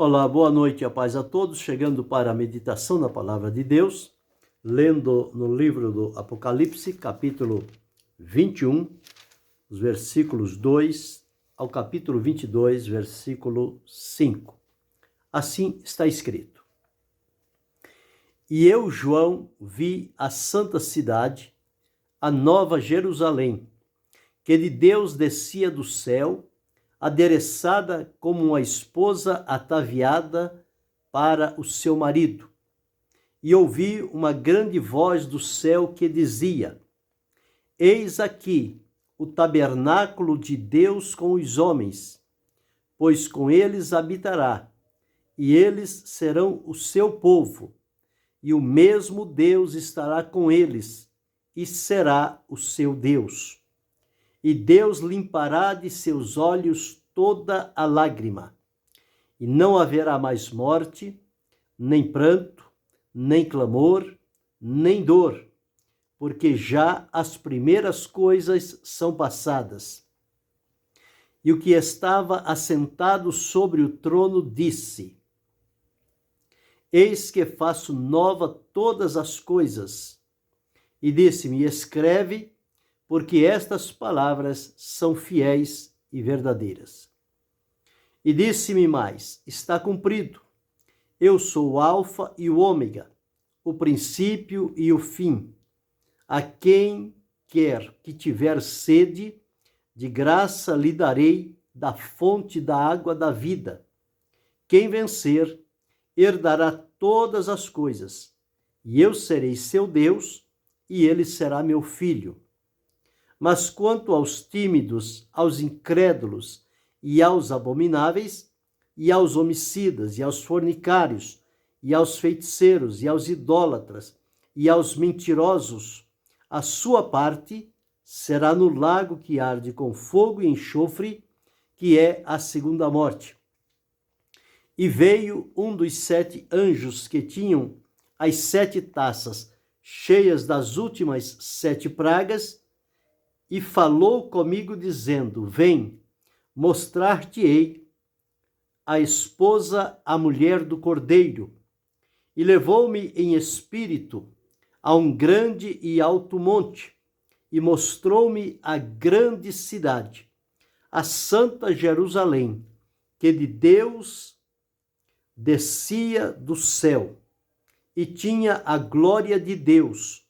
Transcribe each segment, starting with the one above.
Olá, boa noite e a paz a todos. Chegando para a meditação na Palavra de Deus, lendo no livro do Apocalipse, capítulo 21, os versículos 2 ao capítulo 22, versículo 5. Assim está escrito: E eu, João, vi a santa cidade, a nova Jerusalém, que de Deus descia do céu, adereçada como uma esposa ataviada para o seu marido. E ouvi uma grande voz do céu que dizia: Eis aqui o tabernáculo de Deus com os homens, pois com eles habitará, e eles serão o seu povo, e o mesmo Deus estará com eles, e será o seu Deus. E Deus limpará de seus olhos toda a lágrima, e não haverá mais morte, nem pranto, nem clamor, nem dor, porque já as primeiras coisas são passadas. E o que estava assentado sobre o trono disse: Eis que faço nova todas as coisas. E disse-me: Escreve, porque estas palavras são fiéis e verdadeiras. E disse-me mais: Está cumprido. Eu sou o Alfa e o Ômega, o princípio e o fim. A quem quer que tiver sede, de graça lhe darei da fonte da água da vida. Quem vencer, herdará todas as coisas, e eu serei seu Deus, e ele será meu filho. Mas quanto aos tímidos, aos incrédulos e aos abomináveis, e aos homicidas, e aos fornicários, e aos feiticeiros, e aos idólatras, e aos mentirosos, a sua parte será no lago que arde com fogo e enxofre, que é a segunda morte. E veio um dos 7 anjos que tinham as 7 taças cheias das últimas 7 pragas, e falou comigo dizendo: Vem, mostrar-te-ei a esposa, a mulher do Cordeiro. E levou-me em espírito a um grande e alto monte, e mostrou-me a grande cidade, a santa Jerusalém, que de Deus descia do céu, e tinha a glória de Deus,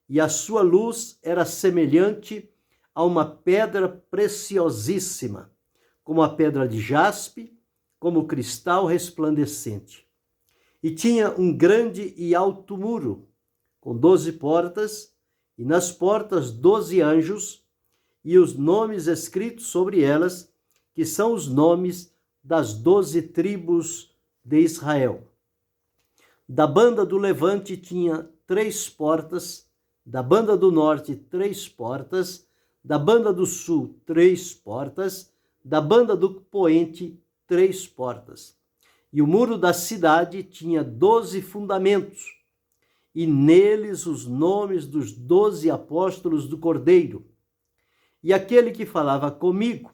e a sua luz era semelhante a uma pedra preciosíssima, como a pedra de jaspe, como cristal resplandecente. E tinha um grande e alto muro, com 12 portas, e nas portas 12 anjos, e os nomes escritos sobre elas, que são os nomes das 12 tribos de Israel. Da banda do levante tinha 3 portas, da banda do norte 3 portas, da banda do sul 3 portas, da banda do poente 3 portas. E o muro da cidade tinha 12 fundamentos, e neles os nomes dos 12 apóstolos do Cordeiro. E aquele que falava comigo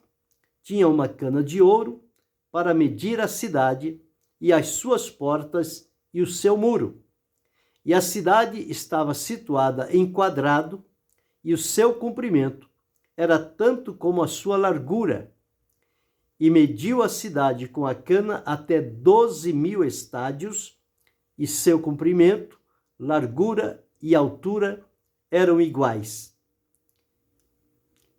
tinha uma cana de ouro para medir a cidade e as suas portas e o seu muro. E a cidade estava situada em quadrado, e o seu comprimento era tanto como a sua largura. E mediu a cidade com a cana até 12.000 estádios, e seu comprimento, largura e altura eram iguais.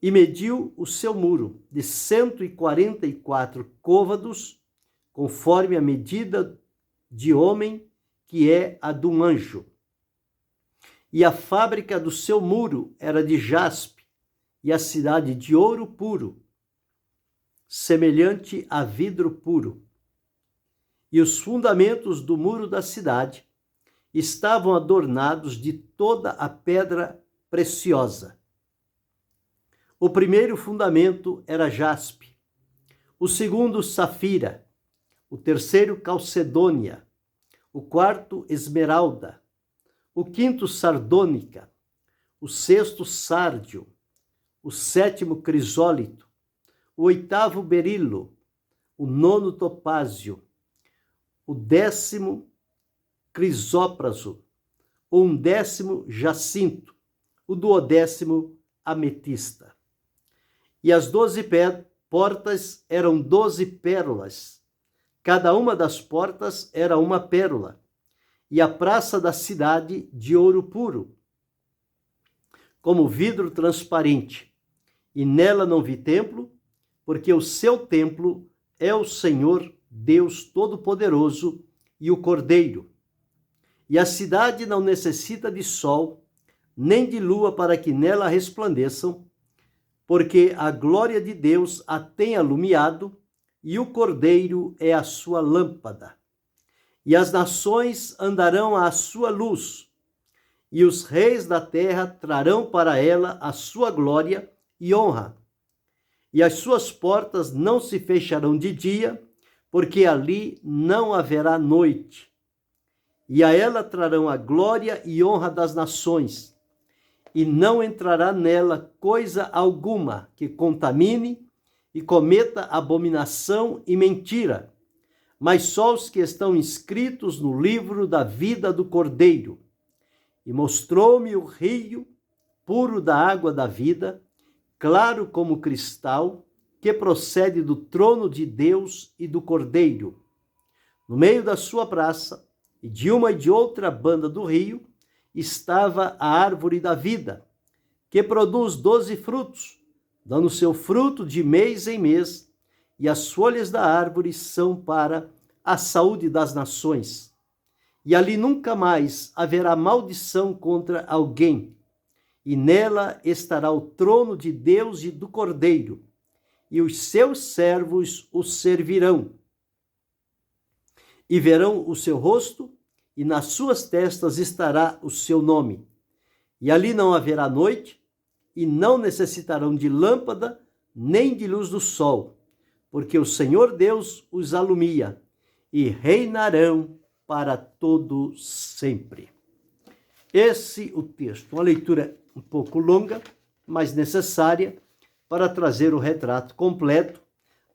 E mediu o seu muro de 144 côvados, conforme a medida de homem, que é a de um anjo. E a fábrica do seu muro era de jaspe, e a cidade de ouro puro, semelhante a vidro puro. E os fundamentos do muro da cidade estavam adornados de toda a pedra preciosa. O primeiro fundamento era jaspe, o segundo safira, o terceiro calcedônia, o quarto esmeralda, o quinto sardônica, o sexto sárdio, o sétimo crisólito, o oitavo berilo, o nono topázio, o 10º crisópraso, o 11º jacinto, o 12º ametista. E as 12 portas eram 12 pérolas. Cada uma das portas era uma pérola. E a praça da cidade de ouro puro, como vidro transparente. E nela não vi templo, porque o seu templo é o Senhor Deus Todo-Poderoso e o Cordeiro. E a cidade não necessita de sol, nem de lua para que nela resplandeçam, porque a glória de Deus a tem alumiado, e o Cordeiro é a sua lâmpada. E as nações andarão à sua luz, e os reis da terra trarão para ela a sua glória e honra. E as suas portas não se fecharão de dia, porque ali não haverá noite. E a ela trarão a glória e honra das nações, e não entrará nela coisa alguma que contamine e cometa abominação e mentira, mas só os que estão inscritos no livro da vida do Cordeiro. E mostrou-me o rio puro da água da vida, claro como cristal, que procede do trono de Deus e do Cordeiro. No meio da sua praça, e de uma e de outra banda do rio, estava a árvore da vida, que produz 12 frutos, dando seu fruto de mês em mês, e as folhas da árvore são para a saúde das nações. E ali nunca mais haverá maldição contra alguém, e nela estará o trono de Deus e do Cordeiro, e os seus servos o servirão. E verão o seu rosto, e nas suas testas estará o seu nome. E ali não haverá noite, e não necessitarão de lâmpada, nem de luz do sol, porque o Senhor Deus os alumia, e reinarão para todo sempre. Esse o texto, uma leitura um pouco longa, mas necessária para trazer o retrato completo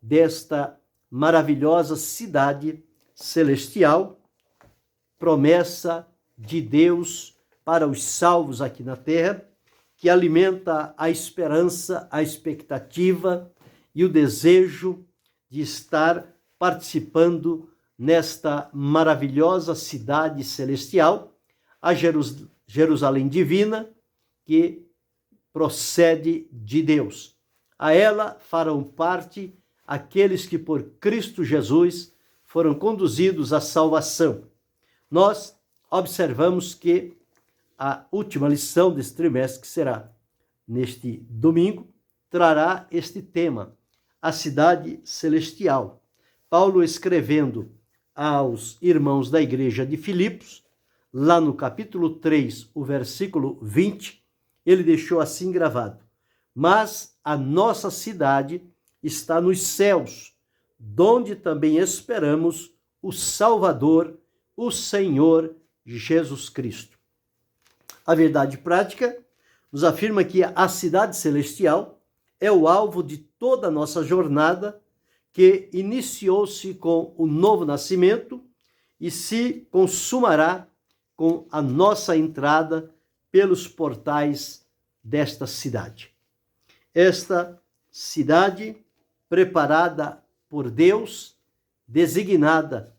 desta maravilhosa cidade celestial, promessa de Deus para os salvos aqui na terra, que alimenta a esperança, a expectativa e o desejo de estar participando nesta maravilhosa cidade celestial, a Jerusalém divina, que procede de Deus. A ela farão parte aqueles que por Cristo Jesus foram conduzidos à salvação. Nós observamos que a última lição deste trimestre, que será neste domingo, trará este tema, a cidade celestial. Paulo escrevendo aos irmãos da igreja de Filipos, lá no capítulo 3, o versículo 20, ele deixou assim gravado: mas a nossa cidade está nos céus, donde também esperamos o Salvador, o Senhor Jesus Cristo. A verdade prática nos afirma que a cidade celestial é o alvo de toda a nossa jornada, que iniciou-se com o novo nascimento e se consumará com a nossa entrada pelos portais desta cidade. Esta cidade preparada por Deus, designada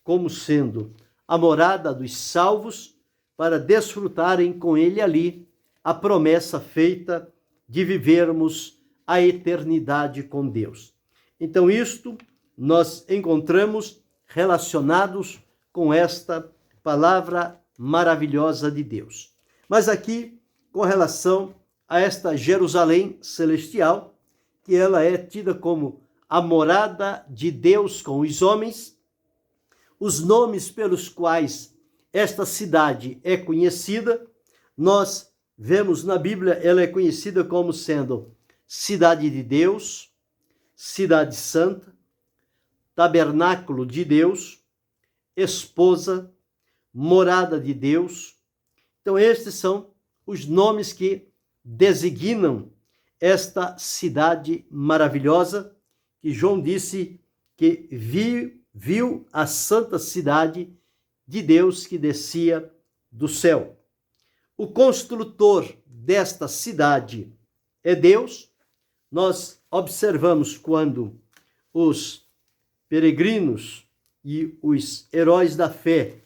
como sendo a morada dos salvos, para desfrutarem com ele ali a promessa feita de vivermos a eternidade com Deus. Então, isto nós encontramos relacionados com esta palavra maravilhosa de Deus. Mas aqui, com relação a esta Jerusalém celestial, que ela é tida como a morada de Deus com os homens, os nomes pelos quais esta cidade é conhecida, nós vemos na Bíblia, ela é conhecida como sendo Cidade de Deus, Cidade Santa, Tabernáculo de Deus, Esposa, Morada de Deus. Então, estes são os nomes que designam esta cidade maravilhosa, que João disse que viu viu a santa cidade de Deus que descia do céu. O construtor desta cidade é Deus. Nós observamos quando os peregrinos e os heróis da fé,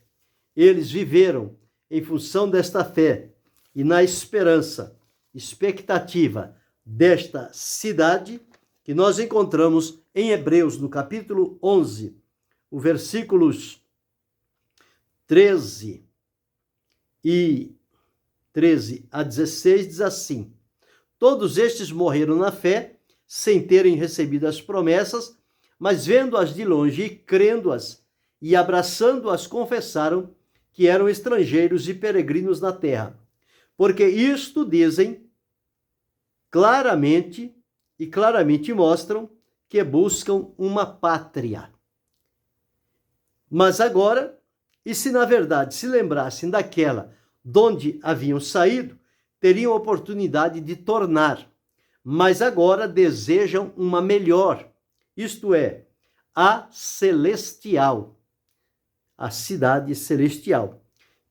eles viveram em função desta fé e na esperança, expectativa desta cidade, que nós encontramos em Hebreus, no capítulo 11, o versículos 13 a 16, diz assim: todos estes morreram na fé, sem terem recebido as promessas, mas vendo-as de longe e crendo-as e abraçando-as, confessaram que eram estrangeiros e peregrinos na terra. Porque isto dizem claramente mostram que buscam uma pátria. Mas agora, e se na verdade se lembrassem daquela donde haviam saído, teriam oportunidade de tornar, mas agora desejam uma melhor, isto é, a celestial, a cidade celestial.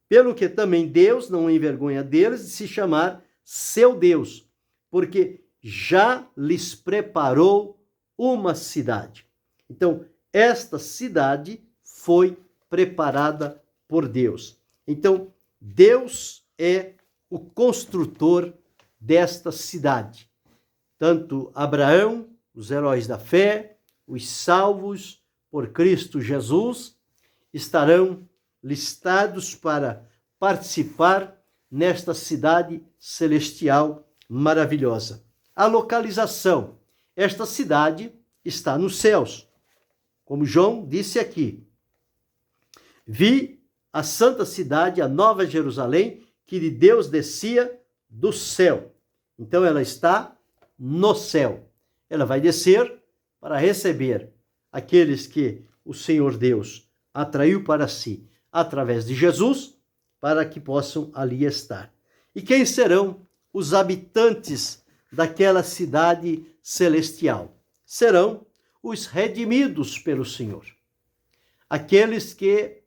Pelo que também Deus não envergonha deles de se chamar seu Deus, porque já lhes preparou uma cidade. Então, esta cidade foi preparada por Deus. Então, Deus é o construtor desta cidade. Tanto Abraão, os heróis da fé, os salvos por Cristo Jesus, estarão listados para participar nesta cidade celestial maravilhosa. A localização: esta cidade está nos céus. Como João disse aqui: vi a santa cidade, a nova Jerusalém, que de Deus descia do céu. Então ela está no céu. Ela vai descer para receber aqueles que o Senhor Deus atraiu para si através de Jesus, para que possam ali estar. E quem serão os habitantes daquela cidade celestial? Serão os redimidos pelo Senhor. Aqueles que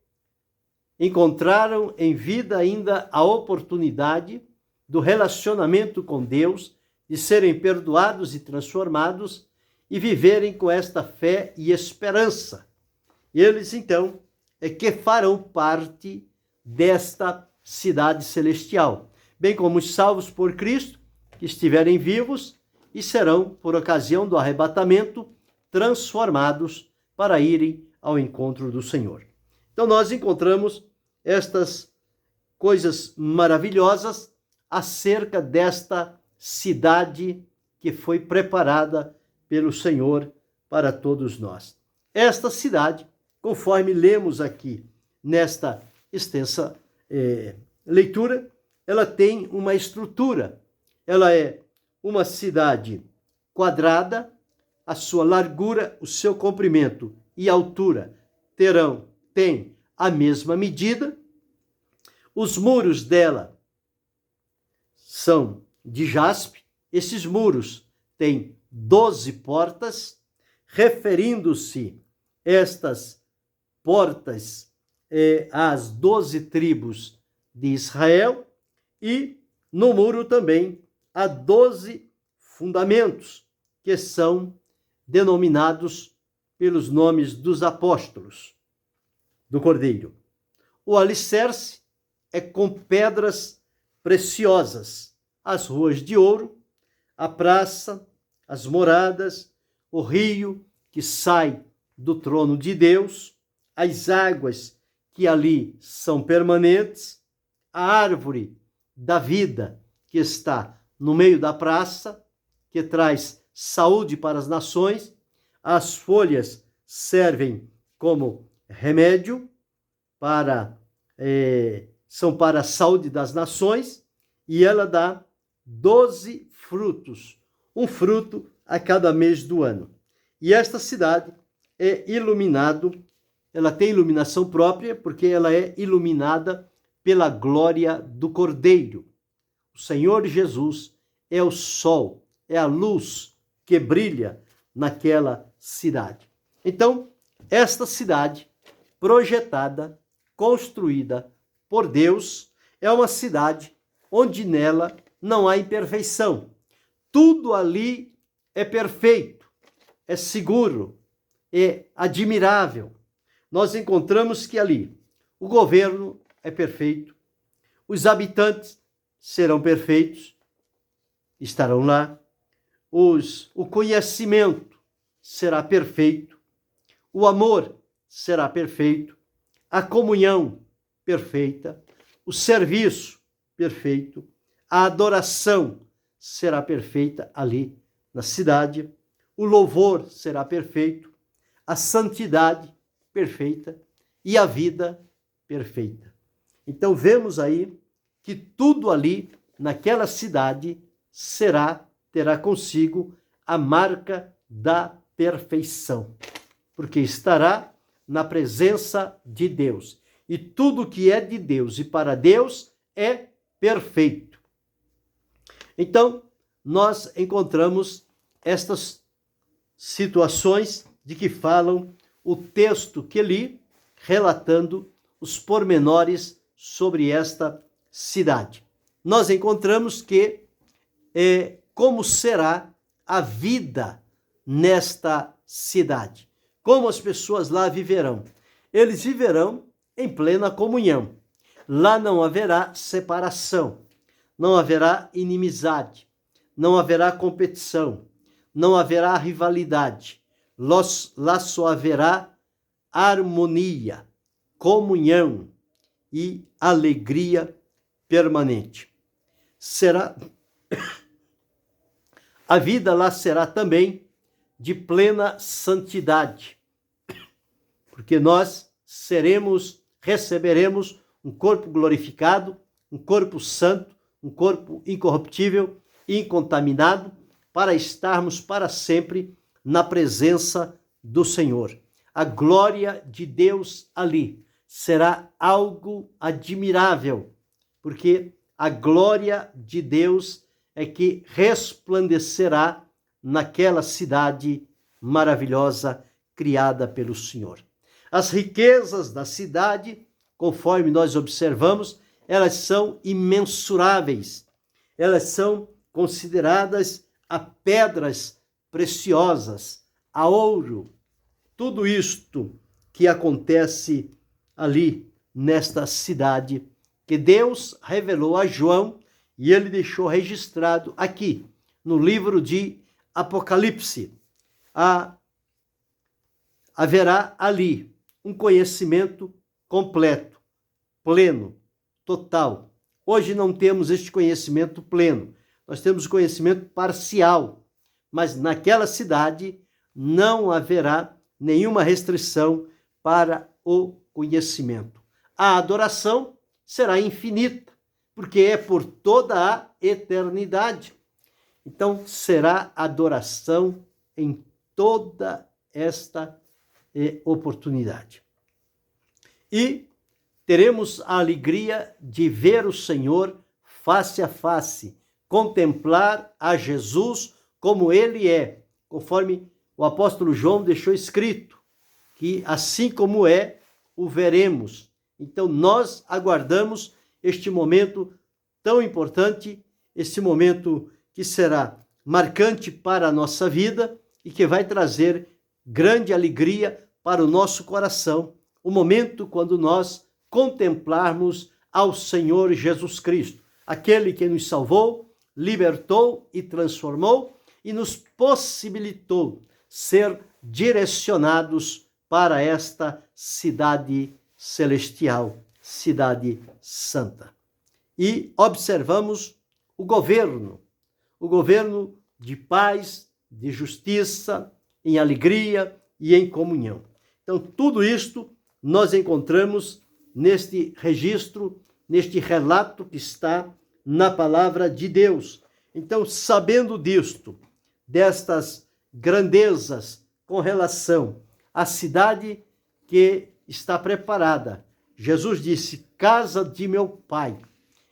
encontraram em vida ainda a oportunidade do relacionamento com Deus, de serem perdoados e transformados e viverem com esta fé e esperança. Eles, então, é que farão parte desta cidade celestial, bem como os salvos por Cristo, que estiverem vivos e serão, por ocasião do arrebatamento, transformados para irem ao encontro do Senhor. Então, nós encontramos estas coisas maravilhosas acerca desta cidade que foi preparada pelo Senhor para todos nós. Esta cidade, conforme lemos aqui nesta extensa leitura, ela tem uma estrutura. Ela é uma cidade quadrada, a sua largura, o seu comprimento e altura têm a mesma medida. Os muros dela são de jaspe. Esses muros têm 12 portas, referindo-se estas portas às 12 tribos de Israel, e no muro também há 12 fundamentos, que são denominados pelos nomes dos apóstolos do Cordeiro. O alicerce é com pedras preciosas, as ruas de ouro, a praça, as moradas, o rio que sai do trono de Deus, as águas que ali são permanentes, a árvore da vida que está no meio da praça, que traz saúde para as nações, as folhas servem como remédio são para a saúde das nações, e ela dá 12 frutos, um fruto a cada mês do ano. E esta cidade ela tem iluminação própria, porque ela é iluminada pela glória do Cordeiro. O Senhor Jesus é o sol, é a luz que brilha naquela cidade. Então, esta cidade projetada, construída por Deus, é uma cidade onde nela não há imperfeição. Tudo ali é perfeito, é seguro, é admirável. Nós encontramos que ali o governo é perfeito, os habitantes serão perfeitos, estarão lá, o conhecimento será perfeito, o amor será perfeito, a comunhão perfeita, o serviço perfeito, a adoração será perfeita ali na cidade, o louvor será perfeito, a santidade perfeita e a vida perfeita. Então vemos aí que tudo ali naquela cidade terá consigo a marca da perfeição, porque estará na presença de Deus. E tudo que é de Deus e para Deus é perfeito. Então, nós encontramos estas situações de que falam o texto que li, relatando os pormenores sobre esta cidade. Nós encontramos que como será a vida nesta cidade, como as pessoas lá viverão. Eles viverão em plena comunhão. Lá não haverá separação, não haverá inimizade, não haverá competição, não haverá rivalidade. Lá só haverá harmonia, comunhão e alegria permanente. A vida lá será também de plena santidade, porque nós receberemos um corpo glorificado, um corpo santo, um corpo incorruptível, incontaminado, para estarmos para sempre na presença do Senhor. A glória de Deus ali será algo admirável, porque a glória de Deus é que resplandecerá naquela cidade maravilhosa criada pelo Senhor. As riquezas da cidade, conforme nós observamos, elas são imensuráveis. Elas são consideradas a pedras preciosas, a ouro. Tudo isto que acontece ali nesta cidade, que Deus revelou a João e ele deixou registrado aqui no livro de Apocalipse. Haverá ali um conhecimento completo, pleno, total. Hoje não temos este conhecimento pleno, nós temos conhecimento parcial, mas naquela cidade não haverá nenhuma restrição para o conhecimento. A adoração será infinita, porque é por toda a eternidade. Então será adoração em toda esta oportunidade. E teremos a alegria de ver o Senhor face a face, contemplar a Jesus como ele é, conforme o apóstolo João deixou escrito, que assim como é, o veremos. Então nós aguardamos este momento tão importante, este momento que será marcante para a nossa vida e que vai trazer grande alegria para o nosso coração, o momento quando nós contemplarmos ao Senhor Jesus Cristo, aquele que nos salvou, libertou e transformou e nos possibilitou ser direcionados para esta cidade celestial, cidade santa. E observamos o governo de paz, de justiça, em alegria e em comunhão. Então, tudo isto nós encontramos neste registro, neste relato que está na palavra de Deus. Então, sabendo disto, destas grandezas com relação à cidade que está preparada, Jesus disse, casa de meu Pai.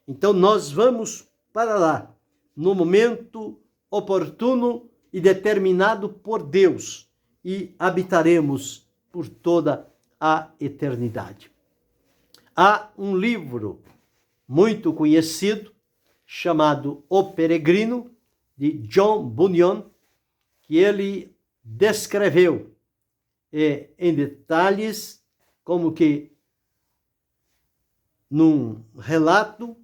Então, nós vamos para lá, no momento oportuno e determinado por Deus, e habitaremos por toda a eternidade. Há um livro muito conhecido chamado O Peregrino, de John Bunyan, que ele descreveu em detalhes, como que num relato,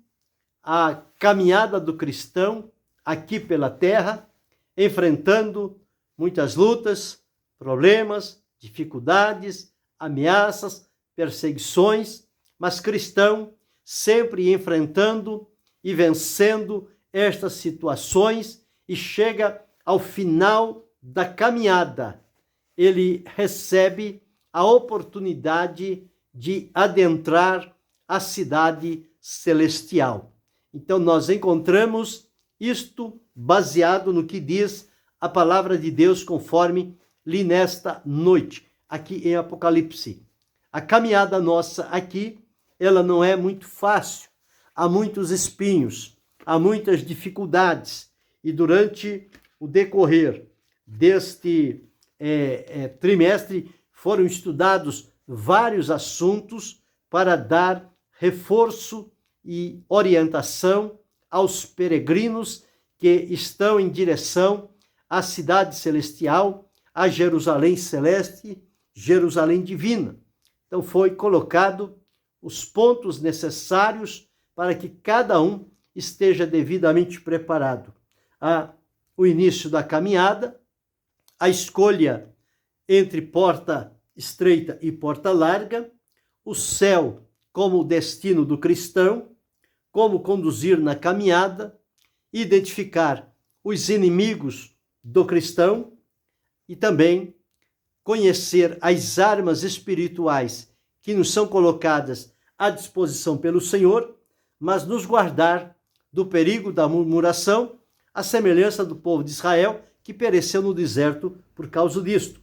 a caminhada do cristão aqui pela terra, enfrentando muitas lutas, problemas, dificuldades, ameaças, perseguições, mas cristão sempre enfrentando e vencendo estas situações, e chega ao final da caminhada. Ele recebe a oportunidade de adentrar a cidade celestial. Então nós encontramos isto baseado no que diz a palavra de Deus, conforme li nesta noite, aqui em Apocalipse. A caminhada nossa aqui, ela não é muito fácil. Há muitos espinhos, há muitas dificuldades. E durante o decorrer deste trimestre foram estudados vários assuntos para dar reforço e orientação aos peregrinos que estão em direção à cidade celestial, a Jerusalém celeste, Jerusalém divina. Então foi colocado os pontos necessários para que cada um esteja devidamente preparado. O início da caminhada, a escolha entre porta estreita e porta larga, o céu como destino do cristão, como conduzir na caminhada, identificar os inimigos do cristão e também conhecer as armas espirituais que nos são colocadas à disposição pelo Senhor, mas nos guardar do perigo da murmuração, a semelhança do povo de Israel, que pereceu no deserto por causa disto.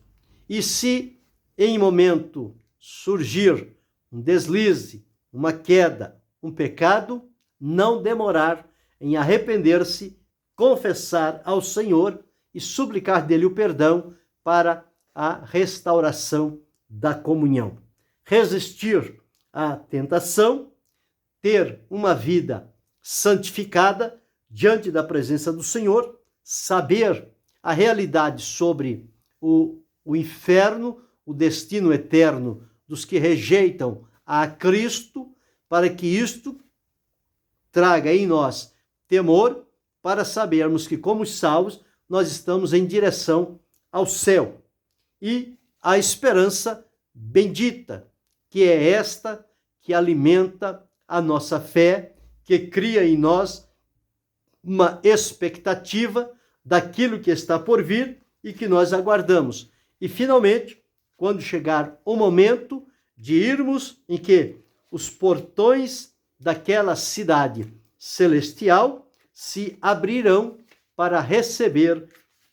E se em momento surgir um deslize, uma queda, um pecado, não demorar em arrepender-se, confessar ao Senhor e suplicar dele o perdão para a restauração da comunhão. Resistir à tentação, ter uma vida santificada diante da presença do Senhor, saber a realidade sobre o inferno, o destino eterno dos que rejeitam a Cristo, para que isto traga em nós temor, para sabermos que, como salvos, nós estamos em direção ao céu. E a esperança bendita, que é esta que alimenta a nossa fé, que cria em nós uma expectativa daquilo que está por vir e que nós aguardamos. E, finalmente, quando chegar o momento de irmos em que os portões daquela cidade celestial se abrirão para receber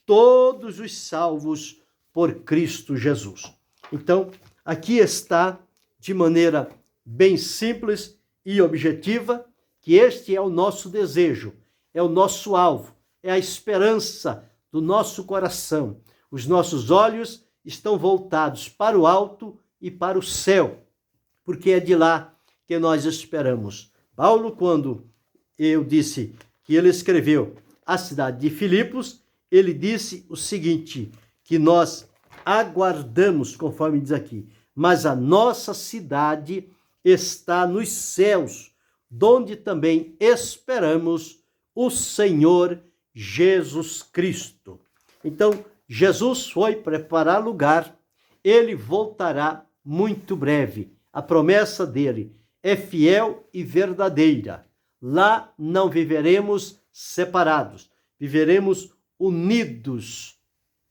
todos os salvos por Cristo Jesus. Então, aqui está, de maneira bem simples e objetiva, que este é o nosso desejo, é o nosso alvo, é a esperança do nosso coração. Os nossos olhos estão voltados para o alto e para o céu, porque é de lá que nós esperamos. Paulo, quando eu disse que ele escreveu a cidade de Filipos, ele disse o seguinte, que nós aguardamos, conforme diz aqui, mas a nossa cidade está nos céus, donde também esperamos o Senhor Jesus Cristo. Então, Jesus foi preparar lugar, ele voltará muito breve. A promessa dele é fiel e verdadeira. Lá não viveremos separados, viveremos unidos,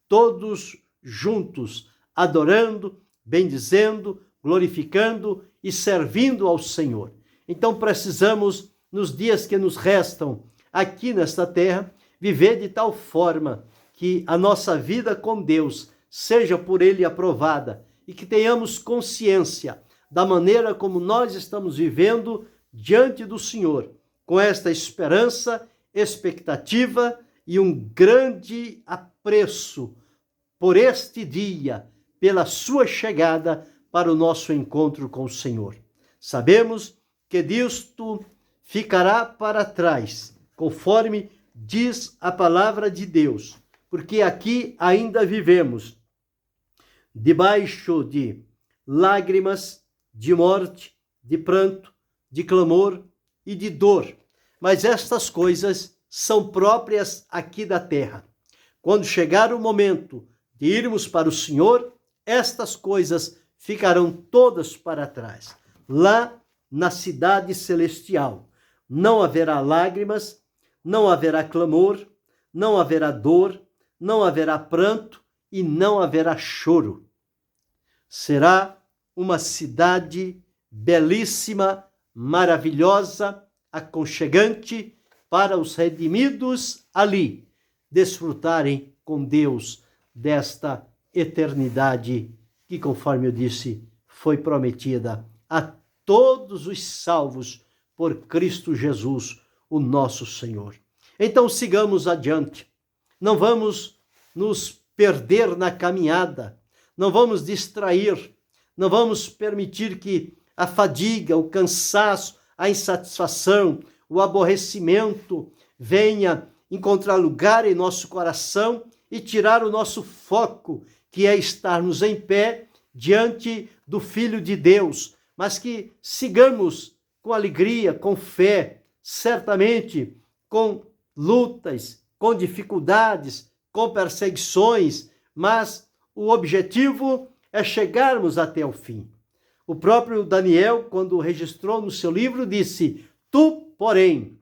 todos juntos, adorando, bendizendo, glorificando e servindo ao Senhor. Então precisamos, nos dias que nos restam aqui nesta terra, viver de tal forma que a nossa vida com Deus seja por Ele aprovada e que tenhamos consciência da maneira como nós estamos vivendo diante do Senhor, com esta esperança, expectativa e um grande apreço por este dia, pela sua chegada para o nosso encontro com o Senhor. Sabemos que disto ficará para trás, conforme diz a palavra de Deus, porque aqui ainda vivemos debaixo de lágrimas, de morte, de pranto, de clamor e de dor. Mas estas coisas são próprias aqui da terra. Quando chegar o momento de irmos para o Senhor, estas coisas ficarão todas para trás. Lá na cidade celestial não haverá lágrimas, não haverá clamor, não haverá dor, não haverá pranto e não haverá choro. Será uma cidade belíssima, maravilhosa, aconchegante para os redimidos ali desfrutarem com Deus desta eternidade que, conforme eu disse, foi prometida a todos os salvos por Cristo Jesus, o nosso Senhor. Então sigamos adiante. Não vamos nos perder na caminhada, não vamos distrair, não vamos permitir que a fadiga, o cansaço, a insatisfação, o aborrecimento venha encontrar lugar em nosso coração e tirar o nosso foco, que é estarmos em pé diante do Filho de Deus, mas que sigamos com alegria, com fé, certamente com lutas, com dificuldades, com perseguições, mas o objetivo é chegarmos até o fim. O próprio Daniel, quando registrou no seu livro, disse: "Tu, porém,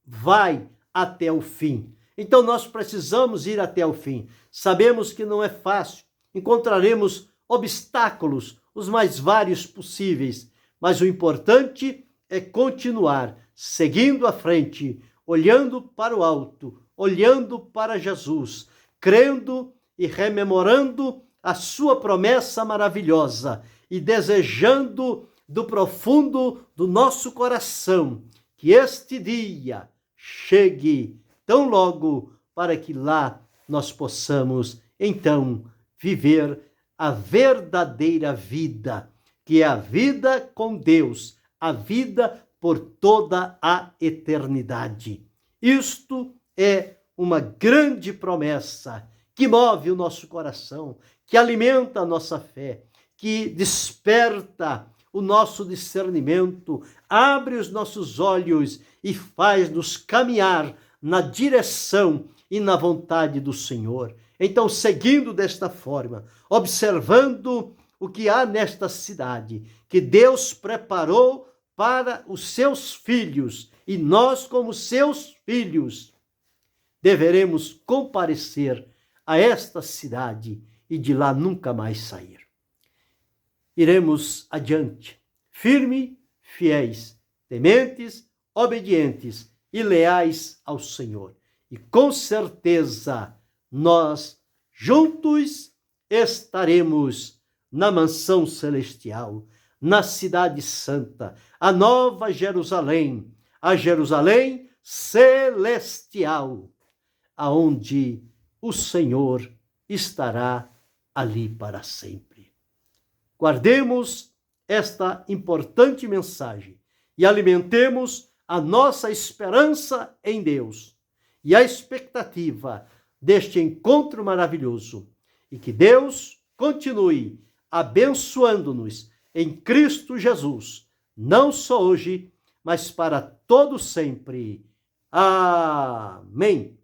vai até o fim." Então nós precisamos ir até o fim. Sabemos que não é fácil, encontraremos obstáculos, os mais vários possíveis, mas o importante é continuar seguindo à frente, olhando para o alto, olhando para Jesus, crendo e rememorando a sua promessa maravilhosa e desejando do profundo do nosso coração que este dia chegue tão logo para que lá nós possamos então viver a verdadeira vida, que é a vida com Deus, a vida por toda a eternidade. Isto é uma grande promessa que move o nosso coração, que alimenta a nossa fé, que desperta o nosso discernimento, abre os nossos olhos e faz-nos caminhar na direção e na vontade do Senhor. Então, seguindo desta forma, observando o que há nesta cidade, que Deus preparou para os seus filhos, e nós, como seus filhos, deveremos comparecer a esta cidade e de lá nunca mais sair. Iremos adiante, firme, fiéis, tementes, obedientes e leais ao Senhor. E com certeza nós juntos estaremos na mansão celestial, na cidade santa, a nova Jerusalém, a Jerusalém celestial, aonde o Senhor estará ali para sempre. Guardemos esta importante mensagem e alimentemos a nossa esperança em Deus e a expectativa deste encontro maravilhoso. E que Deus continue abençoando-nos em Cristo Jesus, não só hoje, mas para todo sempre. Amém.